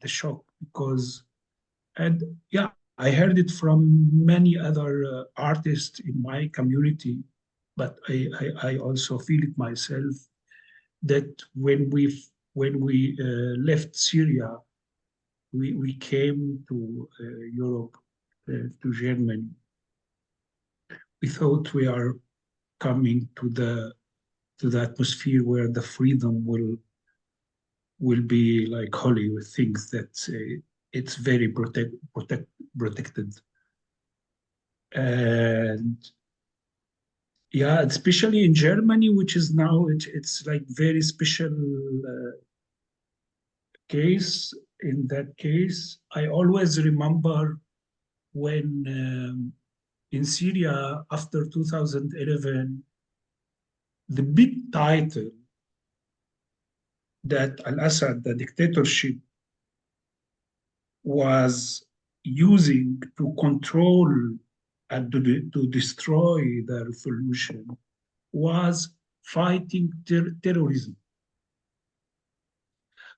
the shock, because, and yeah, I heard it from many other artists in my community, but I also feel it myself, that when we left Syria, we came to Europe, to Germany. We thought we are coming to the atmosphere where the freedom will be like Hollywood thinks that it's very protected. And yeah, especially in Germany, which is now it's like very special case. In that case, I always remember when in Syria after 2011, the big title that Al-Assad, the dictatorship, was using to control and to destroy the revolution was fighting terrorism.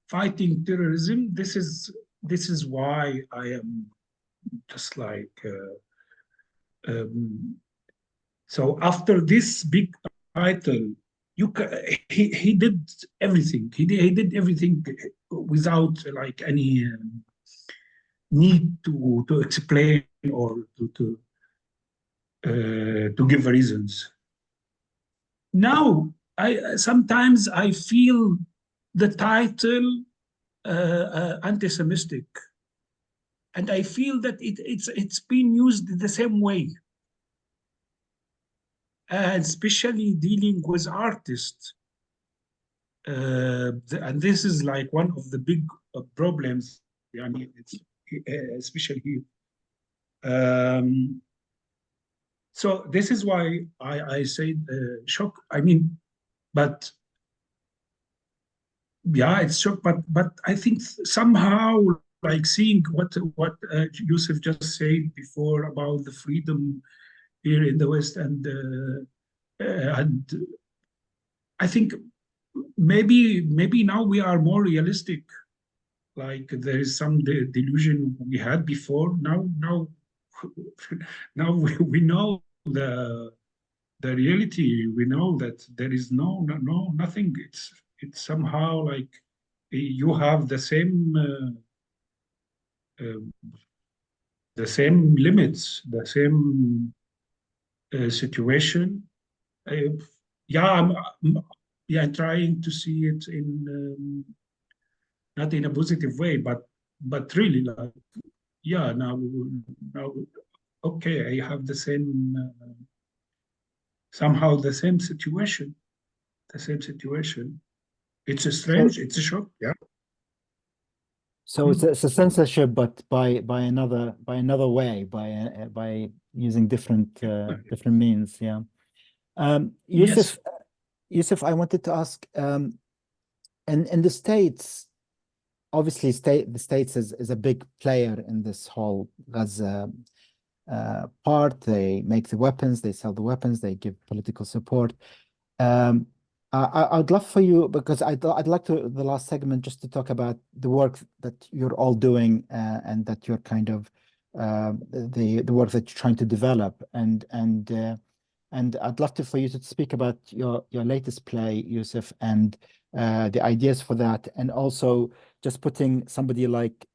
Fighting terrorism. This is why I am just like. So after this big title, he did everything. He did everything without like any need to explain or to give reasons. Now, sometimes I feel the title anti-Semitic, and I feel that it's been used the same way, and especially dealing with artists. And this is like one of the big problems. I mean, it's especially here. So this is why I say shock. I mean, but yeah, it's shock. But I think somehow, like seeing what Yussef just said before about the freedom here in the West, and I think maybe now we are more realistic. Like there is some delusion we had before. Now we know the reality. We know that there is nothing. It's somehow like you have the same limits, the same situation. I'm trying to see it in not in a positive way, but really like now okay, I have the same somehow the same situation. It's a strange, it's a shock. Yeah. So it's a censorship, but by another way, by using different means. Yeah. Yussef, Yes. Yussef, I wanted to ask, in the States, obviously the States is a big player in this whole Gaza part. They make the weapons, they sell the weapons, they give political support. I'd love for you, because I'd like to, the last segment, just to talk about the work that you're all doing, and that you're kind of the work that you're trying to develop, and I'd love for you to speak about your latest play, Yussef, and the ideas for that, and also just putting somebody like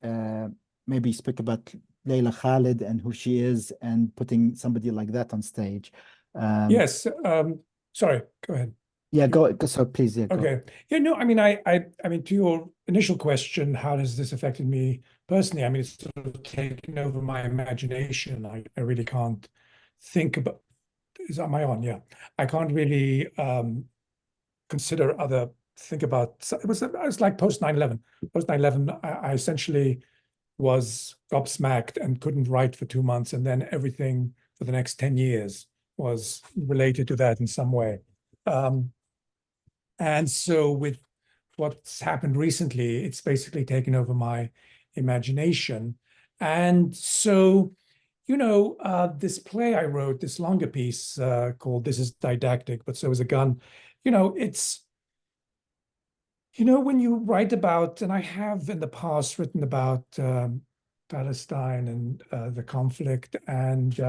maybe speak about Leila Khalid and who she is, and putting somebody like that on stage. Yes. Sorry, go ahead. Yeah, go. So please, yeah. Okay. Yeah, no, I mean, I mean, to your initial question, how has this affected me personally? I mean, it's sort of taken over my imagination. I really can't think about. Am I on? Yeah. I can't really think about. It was like post 9/11. Post 9/11, I essentially was gobsmacked and couldn't write for 2 months, and then everything for the next 10 years was related to that in some way. And so with what's happened recently, it's basically taken over my imagination. And so, this play I wrote, this longer piece called This Is Didactic, but So Is a Gun, it's, when you write about, and I have in the past written about Palestine and the conflict, and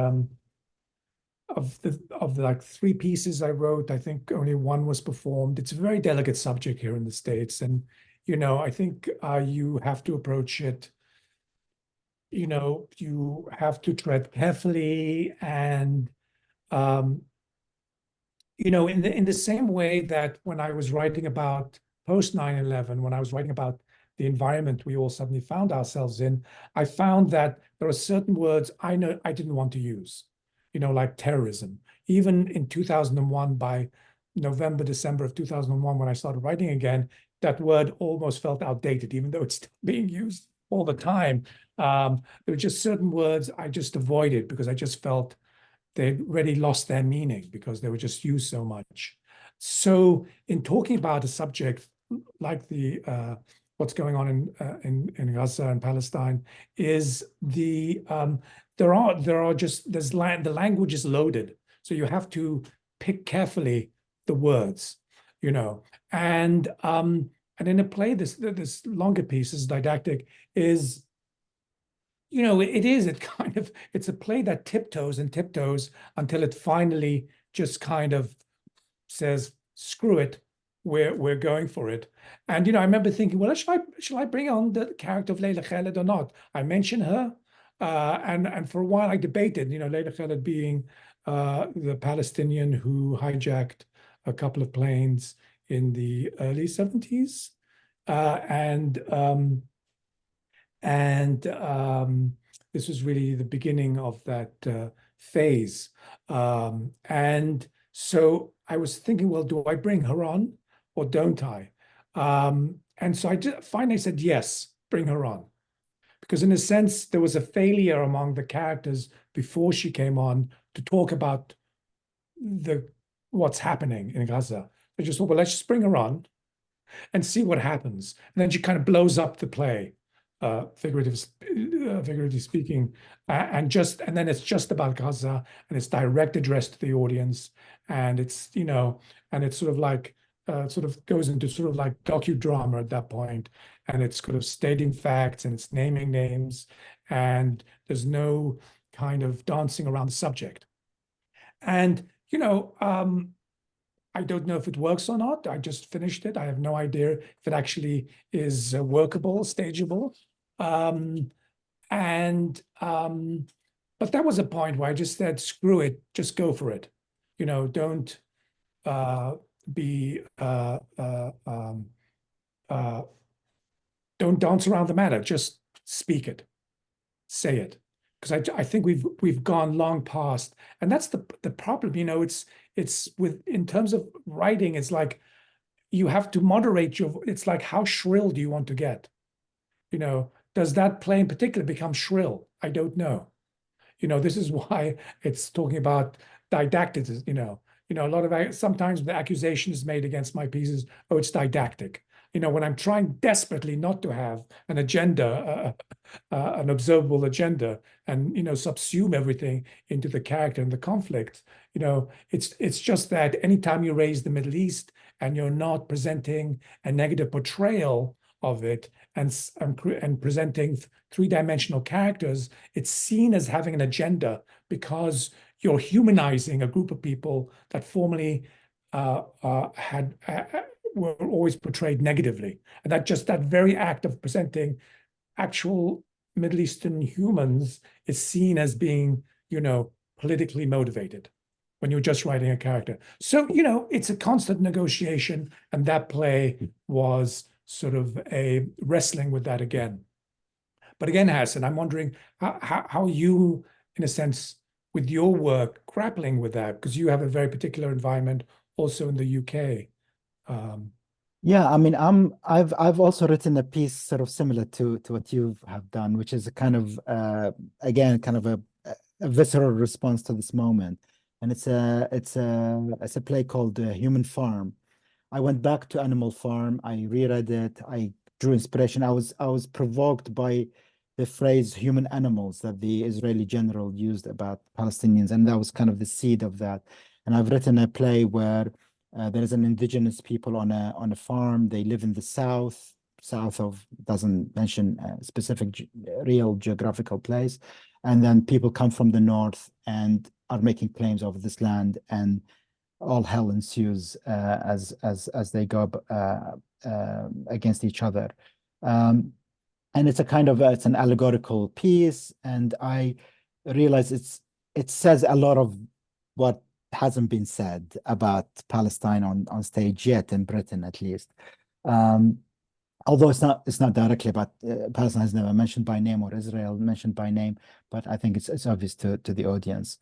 of the like 3 pieces I wrote, I think only 1 was performed. It's a very delicate subject here in the States, and I think you have to approach it. You have to tread carefully, and in the same way that when I was writing about post 9/11, when I was writing about the environment we all suddenly found ourselves in, I found that there are certain words I know I didn't want to use. Like terrorism. Even in 2001, by November, December of 2001, when I started writing again, that word almost felt outdated, even though it's still being used all the time. There were just certain words I just avoided because I just felt they'd already lost their meaning because they were just used so much. So in talking about a subject like the what's going on in Gaza and Palestine, is the the language is loaded, so you have to pick carefully the words, you know. And in a play, this longer piece, this didactic, is, you know, it's a play that tiptoes and tiptoes until it finally just kind of says, screw it, we're going for it. And, you know, I remember thinking, well, shall I bring on the character of Leila Khaled or not? I mentioned her, and for a while I debated, you know, Leila Khaled being the Palestinian who hijacked a couple of planes in the early 70s. This was really the beginning of that phase. And so I was thinking, well, do I bring her on or don't I? And so I finally said, yes, bring her on. Because in a sense, there was a failure among the characters before she came on to talk about what's happening in Gaza. They just thought, well, let's just bring her on and see what happens. And then she kind of blows up the play, figuratively speaking, and then it's just about Gaza, and it's direct address to the audience, and it's, you know, and it's sort of like sort of goes into sort of like docudrama at that point, and it's kind of stating facts and it's naming names, and there's no kind of dancing around the subject. And, you know, I don't know if it works or not. I just finished it. I have no idea if it actually is workable, stageable. But that was a point where I just said, screw it, just go for it. You know, don't don't dance around the matter. Just speak it, say it. Because I think we've gone long past, and that's the problem. You know, it's in terms of writing, it's like you have to moderate it's like, how shrill do you want to get? You know, does that play in particular become shrill? I don't know. You know, this is why it's talking about didactic. You know, a lot of sometimes the accusation is made against my pieces, oh, it's didactic. You know, when I'm trying desperately not to have an agenda, an observable agenda, and, you know, subsume everything into the character and the conflict, you know, it's just that anytime you raise the Middle East and you're not presenting a negative portrayal of it and presenting three-dimensional characters, it's seen as having an agenda because you're humanizing a group of people that formerly were always portrayed negatively. And that very act of presenting actual Middle Eastern humans is seen as being, you know, politically motivated when you're just writing a character. So, you know, it's a constant negotiation, and that play was sort of a wrestling with that again. But again, Hassan, I'm wondering how you, in a sense, with your work, grappling with that, because you have a very particular environment also in the UK. Yeah, I mean, I've also written a piece sort of similar to what you have done, which is a kind of again kind of a visceral response to this moment, and it's a play called Human Farm. I went back to Animal Farm. I reread it. I drew inspiration. I was provoked by the phrase "human animals" that the Israeli general used about Palestinians, and that was kind of the seed of that. And I've written a play where there is an indigenous people on a farm. They live in the south of, doesn't mention a specific real geographical place, and then people come from the north and are making claims over this land, and all hell ensues as they go against each other. And it's a kind of it's an allegorical piece, and I realize it says a lot of what hasn't been said about Palestine on stage yet, in Britain at least. Although it's not directly about Palestine is never mentioned by name, or Israel mentioned by name, but I think it's obvious to the audience.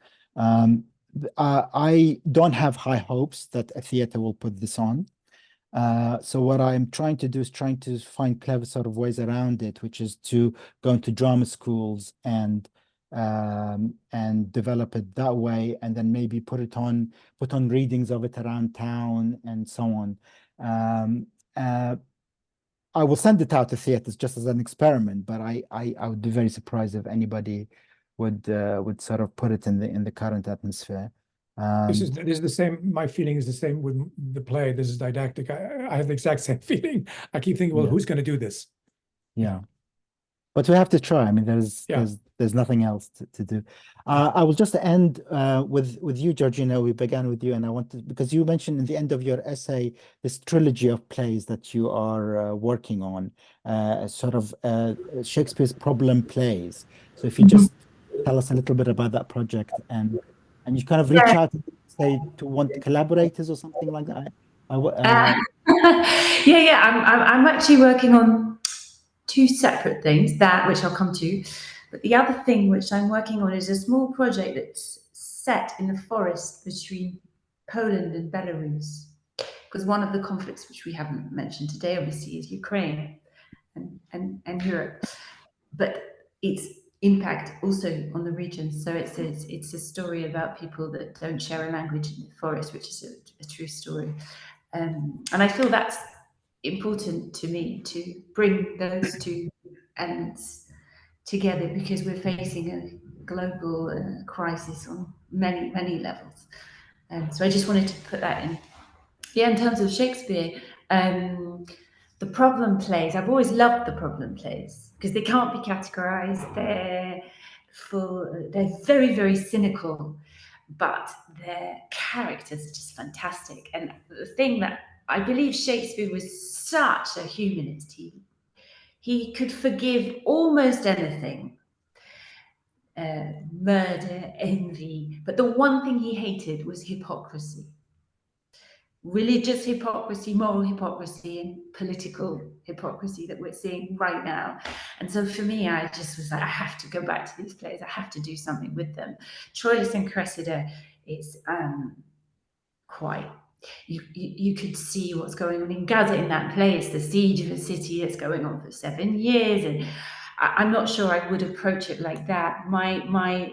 I don't have high hopes that a theater will put this on. So what I'm trying to do is trying to find clever sort of ways around it, which is to go into drama schools and develop it that way, and then maybe put on readings of it around town and so on. I will send it out to theaters just as an experiment, but I would be very surprised if anybody would sort of put it in the current atmosphere. This is the same. My feeling is the same with the play. This is didactic. I have the exact same feeling. I keep thinking, well, who's going to do this? Yeah. But we have to try. I mean, there's nothing else to do. I will just end with you, Georgina. We began with you, and I wanted, because you mentioned in the end of your essay this trilogy of plays that you are working on, sort of Shakespeare's problem plays. So if you just tell us a little bit about that project, and you kind of reach out, say, to want collaborators or something like that. I'm actually working on two separate things, that which I'll come to. But the other thing which I'm working on is a small project that's set in the forest between Poland and Belarus. Because one of the conflicts which we haven't mentioned today, obviously, is Ukraine and Europe. But its impact also on the region. So it's a story about people that don't share a language in the forest, which is a true story. And I feel that's important to me, to bring those two elements together, because we're facing a global crisis on many levels. And so I just wanted to put that in. Yeah, in terms of Shakespeare, the problem plays, I've always loved the problem plays because they can't be categorized. They're very, very cynical, but their characters are just fantastic. And the thing that I believe Shakespeare was such a humanist. He could forgive almost anything, murder, envy, but the one thing he hated was hypocrisy. Religious hypocrisy, moral hypocrisy, and political hypocrisy that we're seeing right now. And so for me, I just was like, I have to go back to these plays. I have to do something with them. Troilus and Cressida is quite, you could see what's going on in Gaza in that play. It's the siege of a city that's going on for 7 years. And I'm not sure I would approach it like that. My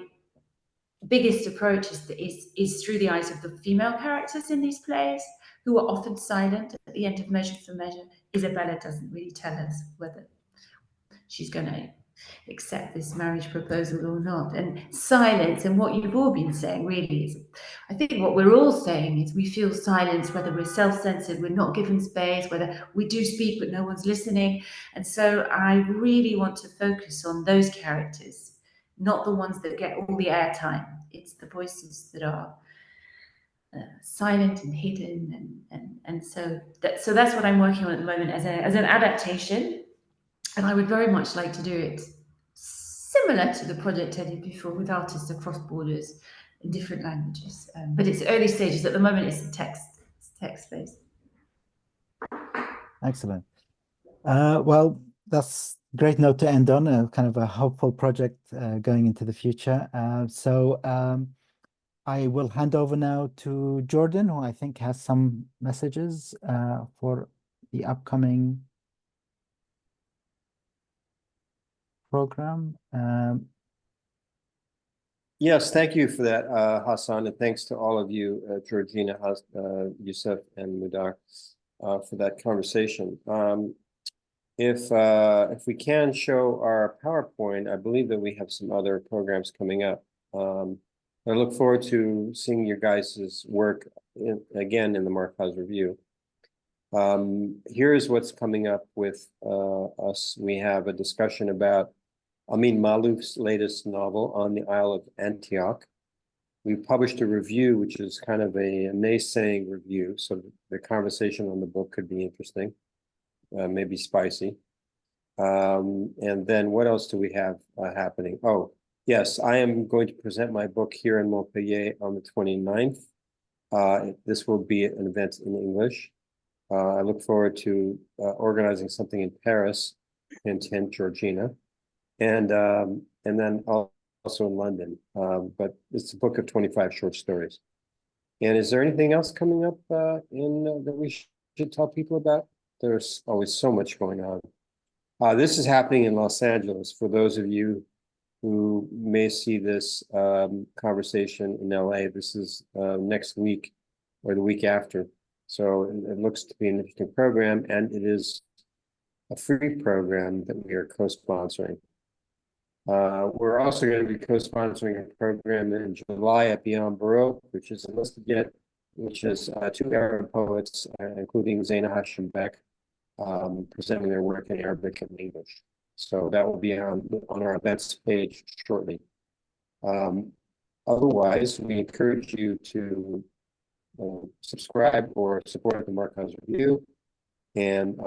biggest approach is through the eyes of the female characters in these plays, who are often silent. At the end of Measure for Measure, Isabella doesn't really tell us whether she's going to accept this marriage proposal or not. And silence, and what you've all been saying really is, I think what we're all saying is we feel silence, whether we're self-censored, we're not given space, whether we do speak but no one's listening. And so I really want to focus on those characters, not the ones that get all the airtime. It's the voices that are silent and hidden, and so that's what I'm working on at the moment as an adaptation, and I would very much like to do it similar to the project I did before with artists across borders in different languages. But it's early stages at the moment. It's text based. Excellent. Well, that's a great note to end on, kind of a hopeful project going into the future. So I will hand over now to Jordan, who I think has some messages for the upcoming program. Yes, thank you for that, Hassan, and thanks to all of you, Georgina, Yussef, and Mudar, for that conversation. If we can show our PowerPoint, I believe that we have some other programs coming up. I look forward to seeing your guys' work again in the Markaz Review. Here's what's coming up with us. We have a discussion about Amin Malouf's latest novel, On the Isle of Antioch. We published a review, which is kind of a naysaying review, so the conversation on the book could be interesting, maybe spicy. And then what else do we have happening? Oh, yes, I am going to present my book here in Montpellier on the 29th. This will be an event in English. I look forward to organizing something in Paris, hint, hint, Georgina, and then also in London. But it's a book of 25 short stories. And is there anything else coming up that we should tell people about? There's always so much going on. This is happening in Los Angeles. For those of you who may see this conversation in LA, this is next week or the week after. So it looks to be an interesting program, and it is a free program that we are co-sponsoring. We're also going to be co-sponsoring a program in July at Beyond Baroque, which is enlisted yet, which is 2 Arab poets, including Zaina Hashim Beck, presenting their work in Arabic and English. So that will be on our events page shortly. Otherwise, we encourage you to subscribe or support the Markaz Review and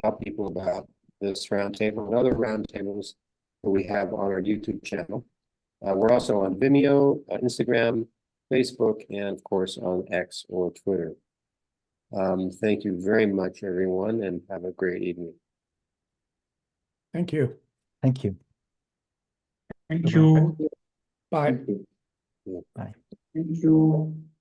tell people about this roundtable and other roundtables that we have on our YouTube channel. We're also on Vimeo, Instagram, Facebook, and of course on X or Twitter. Thank you very much, everyone, and have a great evening. Thank you. Thank you. Thank you. Bye. Bye. Thank you.